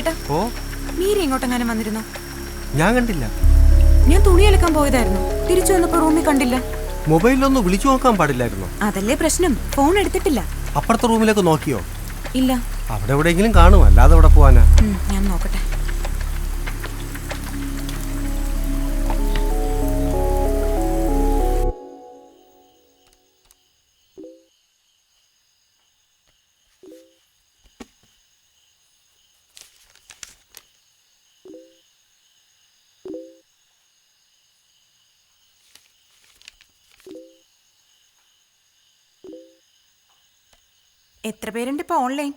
ചേട്ടാ, ഓ, മീരി ഇങ്ങോട്ടെങ്ങാനും വന്നിരുന്നോ? ഞാൻ കണ്ടില്ല. ഞാൻ തുണി അലക്കാൻ പോയതായിരുന്നു. തിരിച്ചു വന്നപ്പോ റൂമിൽ കണ്ടില്ല. മൊബൈലിലൊന്ന് വിളിച്ചു നോക്കാൻ പാടില്ലായിരുന്നോ? അതല്ലേ പ്രശ്നം, ഫോൺ എടുത്തിട്ടില്ല. അപ്പുറത്തെ റൂമിലേക്ക് നോക്കിയോ? ഇല്ല. അവിടെ എവിടെയെങ്കിലും കാണും, അല്ലാതെ അവിടെ പോവാനാ? ഞാൻ നോക്കട്ടെ. എത്ര പേരുണ്ട് ഇപ്പൊ ഓൺലൈൻ?